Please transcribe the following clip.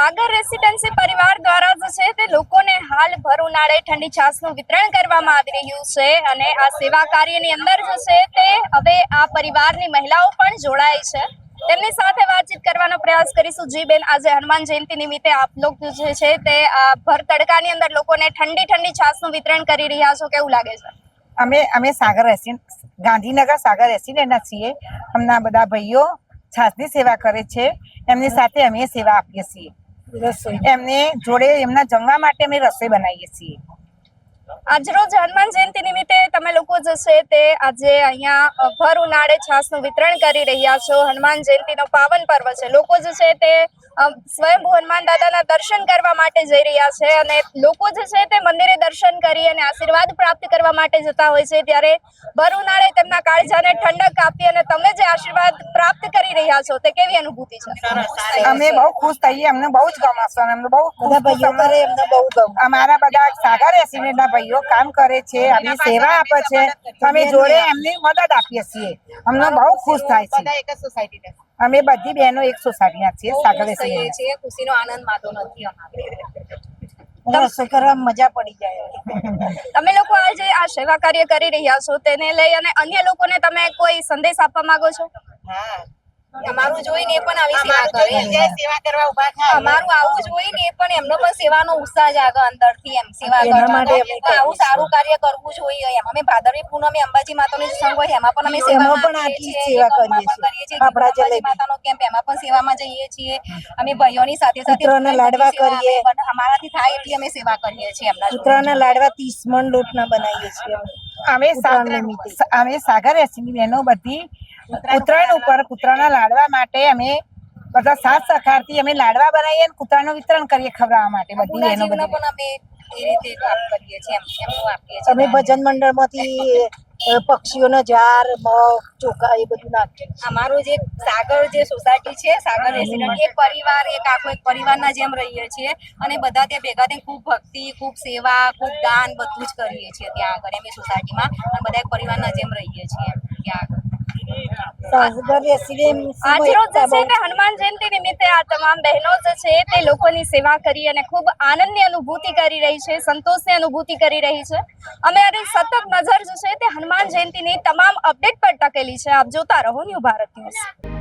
સાગર residency પરિવાર દ્વારા જે છે તે લોકોને હાલ ભર ઉનાળે ઠંડી છાશનું વિતરણ કરવામાં આવી રહ્યું છે અને આ સેવા કાર્યની અંદર જે છે તે હવે આ પરિવારની મહિલાઓ પણ જોડાઈ છે। તેમની સાથે વાતચીત કરવાનો પ્રયાસ કરીશું। જી બેન, આજે હનુમાન જયંતિ નિમિત્તે આપ લોકો જે છે તે ભર તડકાની અંદર લોકોને ઠંડી છાશનું વિતરણ કરી રહ્યા છો, કેવું લાગે છે? અમે સાગર ગાંધીનગર સાગર રેસિડેન્ટના છીએ। અમના બધા ભાઈઓ છાશની સેવા કરે છે, એમની સાથે અમે સેવા આપીએ છીએ। એમને જોડે એમના જમવા માટે અમે રસોઈ બનાવીએ છીએ। આજરોજ હનુમાન જયંતિ નિમિત્તે તમે લોકો જે છે તે આજે અહીંયા ભર ઉનાળે છાશનું વિતરણ કરી રહ્યા છો। હનુમાન જયંતિનો પાવન પર્વ છે, લોકો જે છે તે સ્વયંભૂ હનુમાન દાદાના દર્શન કરવા માટે જઈ રહ્યા છે અને લોકો જે છે તે મંદિરે દર્શન કરી અને આશીર્વાદ પ્રાપ્ત કરવા માટે જતા હોય છે, ત્યારે ભર ઉનાળે તેમના કાળજાને ઠંડક આપી અને તમે જે આશીર્વાદ પ્રાપ્ત કરી રહ્યા છો તે કેવી અનુભૂતિ છે? અમે બહુ ખુશ થઈએ, અમને બહુ જ ગમાશો, અમને બહુ બધા ભાઈઓ કરે, અમને બહુ ગમે। અમારા બધા સાગર રેસિડેન્ટના ભાઈઓ કામ કરે છે, આપણી સેવા આપે છે, અમે જોડે એમની મદદ આપીએ છીએ। અમને બહુ ખુશ થાય છે। અમે બધી બહેનો એક સોસાયટીના છીએ, સાગર રેસિડેન્ટ। ખુશીનો આનંદ માતો નથી અમારે। રસોઈ કરવા મજા પડી જાય। તમે લોકો આજે આ સેવા કાર્ય કરી રહ્યા છો, તેને લઈ અને અન્ય લોકોને તમે કોઈ સંદેશ આપવા માંગો છો? હા, અમારું જોઈને એ પણ આવી સેવા કરે, સેવા કરવા ઉભા થાય। અમારું આવું જોઈને એ પણ એમનો પણ સેવાનો ઉત્સાહ જાગે અંદરથી, એમ સેવા કરવાનો। આવું સારું કાર્ય કરવું જોઈએ એમ। અમે ભાદરવી પૂનમે અંબાજી માતાનો સંઘ હોય એમાં પણ અમે સેવામાં કરીએ છીએ। અંબાજી માતાનો કેમ્પ એમાં પણ સેવામાં જઈએ છીએ। અમે ભાઈઓની સાથે કૂતરાના લાડવા કરીએ, અમારાથી થાય એટલી અમે સેવા કરીએ છીએ। એમના કૂતરાના લાડવા 30 મણ લોટના બનાવીએ છીએ। અમે સાગર રેસિડેન્ટ બહેનો બધી ઉત્તરાયણ ઉપર કૂતરાના લાડવા માટે અમે બધા સાથ સહકારથી અમે લાડવા બનાવીએ અને કૂતરાનું વિતરણ કરીએ ખવડાવવા માટે બધી બહેનો પણ અમે એ રીતે કામ કરીએ છીએ, એમનું આપીએ છીએ। અમે ભજન મંડળમાંથી પક્ષીઓનો ઝાર, મગ, ચોખા એ બધું નાખીએ। અમારું જે સાગર જે સોસાયટી છે, સાગર રેસિડેન્ટ, એક પરિવાર, એક આખો એક પરિવારના જેમ રહીએ છીએ અને બધા ત્યાં ભેગા થઈને ખૂબ ભક્તિ, ખૂબ સેવા, ખૂબ દાન બધું જ કરીએ છીએ ત્યાં આગળ અમે સોસાયટીમાં, અને બધા એક પરિવારના જેમ રહીએ છીએ ત્યાં આગળ। સાગર રેસિડેન્ટ આજરોજ જે છે તે હનુમાન જયંતિ નિમિત્તે આ તમામ બહેનો જે છે તે લોકોની સેવા કરી અને ખૂબ આનંદની અનુભૂતિ કરી રહી છે, સંતોષની અનુભૂતિ કરી રહી છે। અમારી સતત નજર જે છે તે હનુમાન જયંતિની તમામ અપડેટ પર ટકેલી છે। આપ જોતા રહો ન્યૂ ભારત ન્યૂઝ।